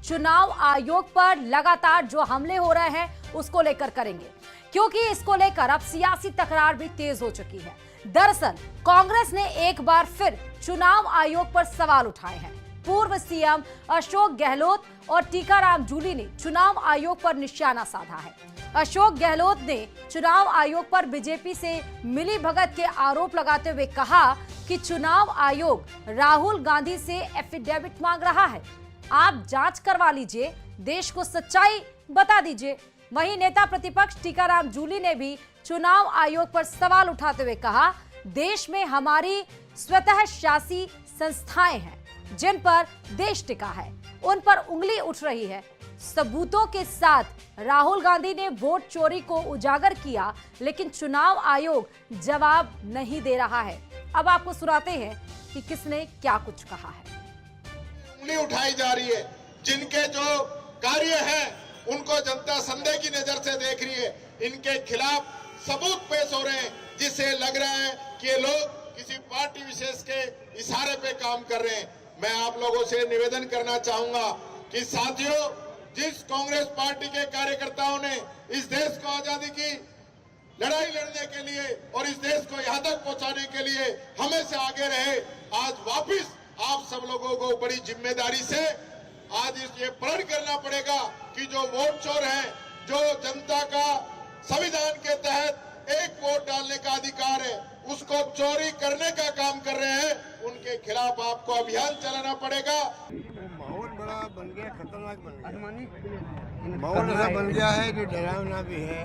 चुनाव आयोग पर लगातार जो हमले हो रहे हैं उसको लेकर करेंगे, क्योंकि इसको लेकर अब सियासी तकरार भी तेज हो चुकी है। दरअसल कांग्रेस ने एक बार फिर चुनाव आयोग पर सवाल उठाए हैं। पूर्व सीएम अशोक गहलोत और टीकाराम जूली ने चुनाव आयोग पर निशाना साधा है। अशोक गहलोत ने चुनाव आयोग पर बीजेपी से मिली भगत के आरोप लगाते हुए कहा कि चुनाव आयोग राहुल गांधी से एफिडेविट मांग रहा है। आप जांच करवा लीजिए, देश को सच्चाई बता दीजिए। वहीं नेता प्रतिपक्ष टीकाराम जूली ने भी चुनाव आयोग पर सवाल उठाते हुए कहा, देश में हमारी स्वतः शासी संस्थाएं हैं जिन पर देश टिका है, उन पर उंगली उठ रही है। सबूतों के साथ राहुल गांधी ने वोट चोरी को उजागर किया, लेकिन चुनाव आयोग जवाब नहीं दे रहा है। अब आपको सुनाते हैं कि किसने क्या कुछ कहा है। उंगली उठाई जा रही है, जिनके जो कार्य हैं उनको जनता संदेह की नजर से देख रही है। इनके खिलाफ सबूत पेश हो रहे हैं, जिससे लग रहा है कि ये लोग किसी पार्टी विशेष के इशारे पे काम कर रहे हैं। मैं आप लोगों से निवेदन करना चाहूंगा कि साथियों, जिस कांग्रेस पार्टी के कार्यकर्ताओं ने इस देश को आजादी की लड़ाई लड़ने के लिए और इस देश को यहां तक पहुंचाने के लिए हमेशा आगे रहे, आज वापिस आप सब लोगों को बड़ी जिम्मेदारी से आज ये प्रण करना पड़ेगा कि जो वोट चोर हैं, जो जनता का संविधान के तहत एक वोट डालने का अधिकार है, उसको चोरी करने का काम कर रहे हैं, उनके खिलाफ आपको अभियान चलाना पड़ेगा। माहौल बड़ा बन गया, खतरनाक बन गया। माहौल ऐसा बन गया है जो डरावना भी है,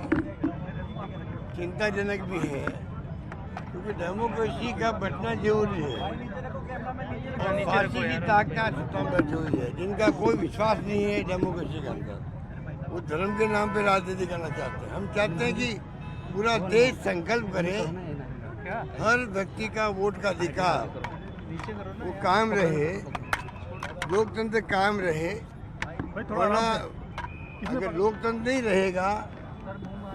चिंताजनक भी है, क्योंकि डेमोक्रेसी का बचना जरूरी है। फांसी की ताकत खत्म जरूरी है। जिनका कोई विश्वास नहीं है डेमोक्रेसी के अंदर, वो धर्म के नाम पे राजनीति करना चाहते हैं। हम चाहते हैं कि पूरा देश संकल्प करे, हर व्यक्ति का वोट का अधिकार वो कायम रहे, लोकतंत्र कायम रहे। वरना अगर लोकतंत्र नहीं रहेगा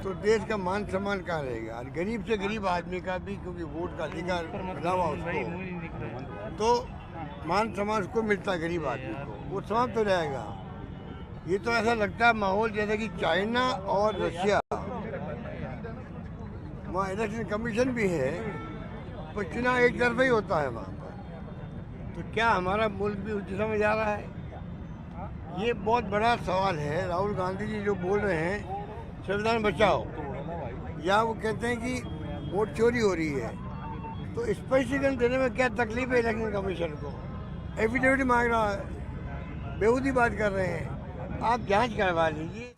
तो देश का मान सम्मान कहाँ रहेगा। और गरीब से गरीब आदमी का भी, क्योंकि वोट का अधिकार मिला हुआ उसको, तो मान सम्मान उसको मिलता है गरीब आदमी को, वो समाप्त हो जाएगा। ये तो ऐसा लगता है माहौल जैसे कि चाइना और रशिया, वहाँ इलेक्शन कमीशन भी है पर चुनाव एक तरफा ही होता है वहाँ पर। तो क्या हमारा मुल्क भी उस दिशा में जा रहा है? ये बहुत बड़ा सवाल है। राहुल गांधी जी जो बोल रहे हैं संविधान बचाओ, या वो कहते हैं कि वोट चोरी हो रही है, तो स्पष्टीकरण देने में क्या तकलीफ है इलेक्शन कमीशन को? एफिडेविट मांग रहा है, बेहूदी बात कर रहे हैं। आप जांच करवा लीजिए।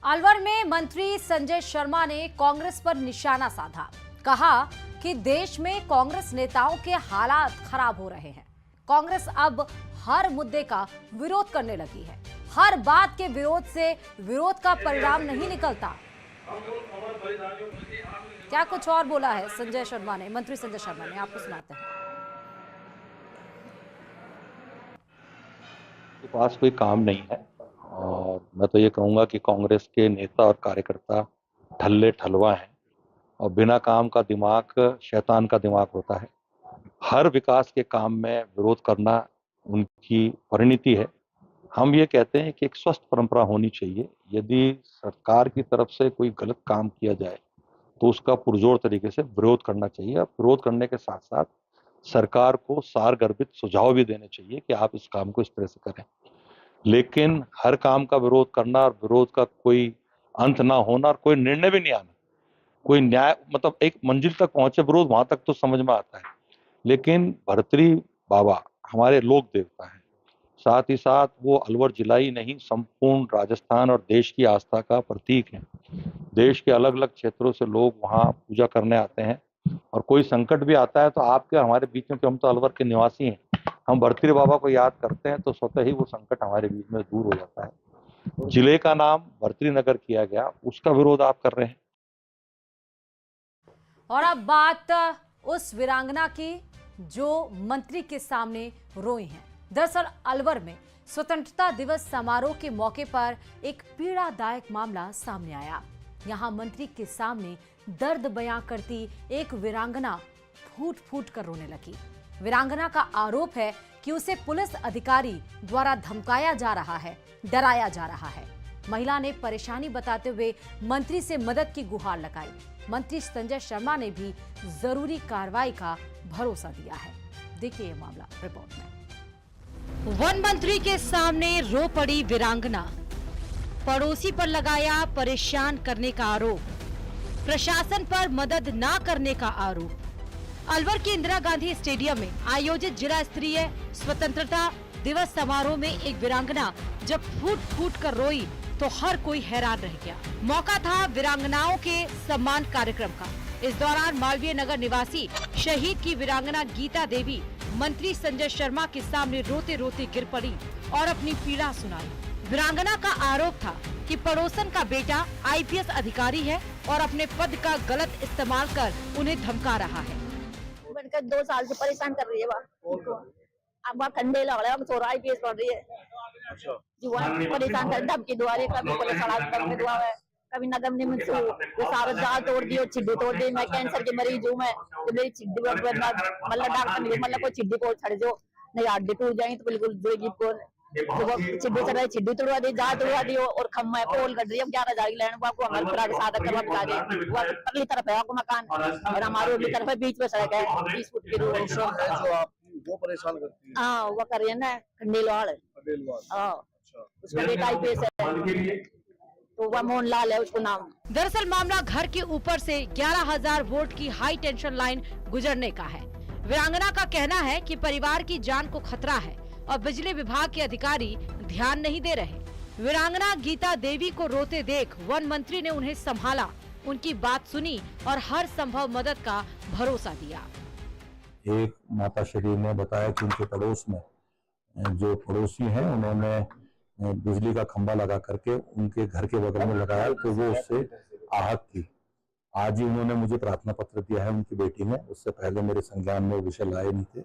अलवर में मंत्री संजय शर्मा ने कांग्रेस पर निशाना साधा, कहा कि देश में कांग्रेस नेताओं के हालात खराब हो रहे हैं। कांग्रेस अब हर मुद्दे का विरोध करने लगी है। हर बात के विरोध से विरोध का परिणाम नहीं निकलता। क्या कुछ और बोला है संजय शर्मा ने, मंत्री संजय शर्मा ने, आपको सुनाते हैं। के पास कोई काम नहीं है, और मैं तो ये कहूँगा कि कांग्रेस के नेता और कार्यकर्ता ठल्ले ठलवा हैं, और बिना काम का दिमाग शैतान का दिमाग होता है। हर विकास के काम में विरोध करना उनकी परिणति है। हम ये कहते हैं कि एक स्वस्थ परंपरा होनी चाहिए। यदि सरकार की तरफ से कोई गलत काम किया जाए तो उसका पुरजोर तरीके से विरोध करना चाहिए। और विरोध करने के साथ साथ सरकार को सारगर्भित सुझाव भी देने चाहिए कि आप इस काम को इस तरह से करें। लेकिन हर काम का विरोध करना और विरोध का कोई अंत ना होना और कोई निर्णय भी नहीं आना, कोई न्याय, मतलब एक मंजिल तक पहुंचे विरोध, वहां तक तो समझ में आता है। लेकिन भर्तृहरि बाबा हमारे लोक देवता हैं, साथ ही साथ वो अलवर जिला ही नहीं, संपूर्ण राजस्थान और देश की आस्था का प्रतीक है। देश के अलग अलग क्षेत्रों से लोग वहाँ पूजा करने आते हैं, और कोई संकट भी आता है तो आपके हमारे बीच में, हम तो अलवर के निवासी हैं, हम भर्तृहरि बाबा को याद करते हैं तो स्वतः ही वो संकट हमारे बीच में दूर हो जाता है। जिले का नाम भर्तृहरि नगर किया गया, उसका विरोध आप कर रहे हैं। और अब बात उस वीरांगना की जो मंत्री के सामने रोई हैं। दरअसल अलवर में स्वतंत्रता दिवस समारोह के मौके पर एक पीड़ादायक मामला सामने आया। यहां मंत्री के सामने दर्द बयां करती एक वीरांगना फूट फूट कर रोने लगी। वीरांगना का आरोप है कि उसे पुलिस अधिकारी द्वारा धमकाया जा रहा है, डराया जा रहा है। महिला ने परेशानी बताते हुए मंत्री से मदद की गुहार लगाई। मंत्री संजय शर्मा ने भी जरूरी कार्रवाई का भरोसा दिया है। देखिए ये मामला रिपोर्ट में। वन मंत्री के सामने रो पड़ी वीरांगना, पड़ोसी पर लगाया परेशान करने का आरोप, प्रशासन पर मदद ना करने का आरोप। अलवर के इंदिरा गांधी स्टेडियम में आयोजित जिला स्तरीय स्वतंत्रता दिवस समारोह में एक वीरांगना जब फूट फूट कर रोई तो हर कोई हैरान रह गया। मौका था वीरांगनाओं के सम्मान कार्यक्रम का। इस दौरान मालवीय नगर निवासी शहीद की वीरांगना गीता देवी मंत्री संजय शर्मा के सामने रोते रोते गिर पड़ी और अपनी पीड़ा सुनाई। वीरांगना का आरोप था कि पड़ोसन का बेटा आईपीएस अधिकारी है और अपने पद का गलत इस्तेमाल कर उन्हें धमका रहा है। 2 साल से परेशान कर रही है अब वहाँ ठंडे लग रहा है, छोरा आईपीएस पढ़ रही है जी, वहाँ परेशान कर धमकी दुआ रही है, कभी पुलिस धमकी दुआ है, कभी नगम ने मुझसे वो सारा जाल तोड़ दी और छिड्डी तोड़ दी। मैं कैंसर की मरीज हूँ, मैं तो मेरी छिड्डी मतलब डॉक्टर नहीं मतलब कोई छिड्डी को छड़ जो नहीं हड्डी टूट जाएगी तो बिल्कुल जोगी को छिड्डी चढ़ रही, छिड्डी तोड़वा दी, जाल तोड़वा दी और खम्मा पोल कर रही है। 11,000 की लैंड आपको हमारे पूरा सादा करवा बता दे। वो अगली तरफ है आपको मकान और हमारे अगली तरफ है, बीच में सड़क है 20 फुट की रोड। वो परेशान करती है। हाँ वो कर रही है ना खंडेलवाड़। हाँ उसका बेटा आईपीएस है तो वह मोहन लाल है उसको नाम। दरअसल मामला घर के ऊपर से 11,000 वोल्ट की हाई टेंशन लाइन गुजरने का है। वीरांगना का कहना है कि परिवार की जान को खतरा है और बिजली विभाग के अधिकारी ध्यान नहीं दे रहे। वीरांगना गीता देवी को रोते देख वन मंत्री ने उन्हें संभाला, उनकी बात सुनी और हर संभव मदद का भरोसा दिया। एक माता शरीर ने बताया कि उनके पड़ोस में जो पड़ोसी हैं उन्होंने बिजली का खंभा लगा करके उनके घर के बगल में लगाया तो वो उससे आहत थी। आज ही उन्होंने मुझे प्रार्थना पत्र दिया है उनकी बेटी ने, उससे पहले मेरे संज्ञान में वो विषय लाए नहीं थे।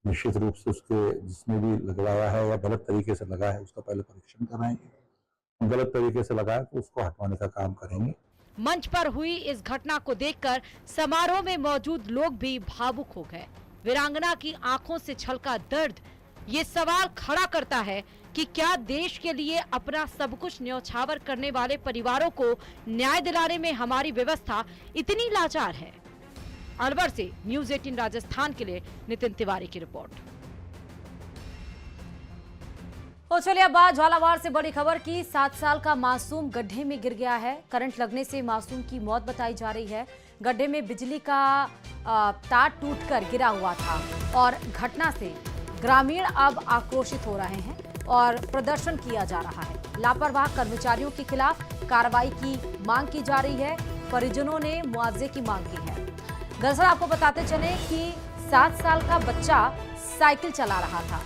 निश्चित रूप से उसके जिसने भी लगवाया है या गलत तरीके से लगा है उसका पहले परीक्षण कराएंगे, गलत तरीके से लगा है तो उसको हटवाने का काम करेंगे। मंच पर हुई इस घटना को देखकर समारोह में मौजूद लोग भी भावुक हो गए। वीरांगना की आंखों से छलका दर्द ये सवाल खड़ा करता है कि क्या देश के लिए अपना सब कुछ न्यौछावर करने वाले परिवारों को न्याय दिलाने में हमारी व्यवस्था इतनी लाचार है। अलवर से न्यूज़ 18 राजस्थान के लिए नितिन तिवारी की रिपोर्ट। तो चलिए अब बात झालावाड़ से बड़ी खबर की। 7 साल का मासूम गड्ढे में गिर गया है। करंट लगने से मासूम की मौत बताई जा रही है। गड्ढे में बिजली का तार टूटकर गिरा हुआ था और घटना से ग्रामीण अब आक्रोशित हो रहे हैं और प्रदर्शन किया जा रहा है। लापरवाह कर्मचारियों के खिलाफ कार्रवाई की मांग की जा रही है। परिजनों ने मुआवजे की मांग की है। दरअसल आपको बताते चले कि 7 साल का बच्चा साइकिल चला रहा था।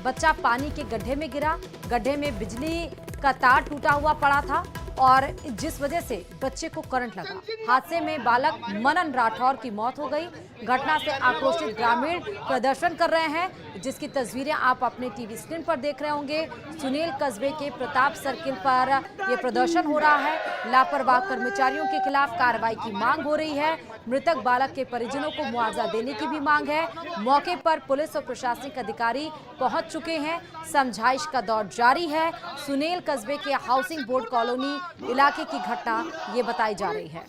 बच्चा पानी के गड्ढे में गिरा। गड्ढे में बिजली का तार टूटा हुआ पड़ा था और जिस वजह से बच्चे को करंट लगा। हादसे में बालक मनन राठौर की मौत हो गई। घटना से आक्रोशित ग्रामीण प्रदर्शन कर रहे हैं, जिसकी तस्वीरें आप अपने टीवी स्क्रीन पर देख रहे होंगे। सुनील कस्बे के प्रताप सर्किल पर यह प्रदर्शन हो रहा है। लापरवाह कर्मचारियों के खिलाफ कार्रवाई की मांग हो रही है। मृतक बालक के परिजनों को मुआवजा देने की भी मांग है। मौके पर पुलिस और प्रशासनिक अधिकारी पहुंच चुके हैं। समझाइश का दौर जारी है। सुनील कस्बे के हाउसिंग बोर्ड कॉलोनी इलाके की घटना ये बताई जा रही है।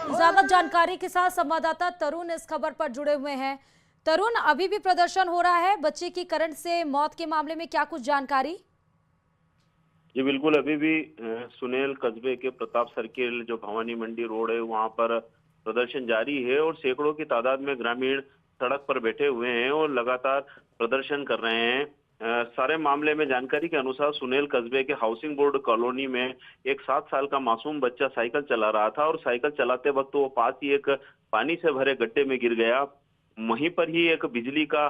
ज्यादा जानकारी के साथ संवाददाता तरुण इस खबर पर जुड़े हुए हैं। तरुण, अभी भी प्रदर्शन हो रहा है बच्चे की करंट से मौत के मामले में, क्या कुछ जानकारी? जी बिल्कुल, अभी भी सुनील कस्बे के प्रताप सर्किल जो भवानी मंडी रोड है वहां पर प्रदर्शन जारी है और सैकड़ों की तादाद में ग्रामीण सड़क पर बैठे हुए हैं और लगातार प्रदर्शन कर रहे हैं। सारे मामले में जानकारी के अनुसार सुनील कस्बे के हाउसिंग बोर्ड कॉलोनी में एक 7 साल का मासूम बच्चा साइकिल चला रहा था और साइकिल चलाते वक्त वो पास ही एक पानी से भरे गड्ढे में गिर गया। वहीं पर ही एक बिजली का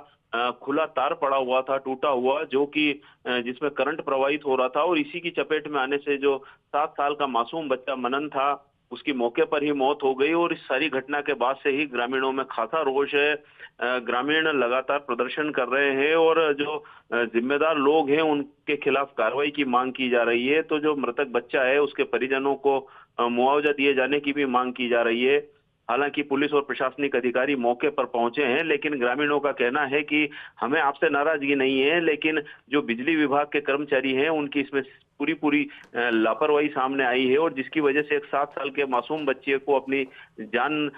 खुला तार पड़ा हुआ था, टूटा हुआ, जो कि जिसमें करंट प्रवाहित हो रहा था और इसी की चपेट में आने से जो 7 साल का मासूम बच्चा मनन था उसकी मौके पर ही मौत हो गई। और इस सारी घटना के बाद से ही ग्रामीणों में खासा रोष है। ग्रामीण लगातार प्रदर्शन कर रहे हैं और जो जिम्मेदार लोग हैं उनके खिलाफ कार्रवाई की मांग की जा रही है। तो जो मृतक बच्चा है उसके परिजनों को मुआवजा दिए जाने की भी मांग की जा रही है। हालांकि पुलिस और प्रशासनिक अधिकारी मौके पर पहुंचे हैं, लेकिन ग्रामीणों का कहना है कि हमें आपसे नाराजगी नहीं है, लेकिन जो बिजली विभाग के कर्मचारी हैं उनकी इसमें पूरी लापरवाही सामने आई है, और जिसकी वजह से एक 7 साल के मासूम बच्चे को अपनी जान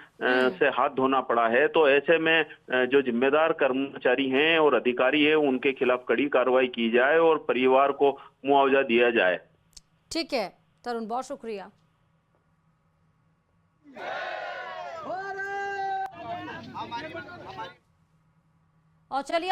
से हाथ धोना पड़ा है। तो ऐसे में जो जिम्मेदार कर्मचारी हैं और अधिकारी हैं उनके खिलाफ कड़ी कार्रवाई की जाए और परिवार को मुआवजा दिया जाए। ठीक है तरुण, बहुत शुक्रिया। और चलिए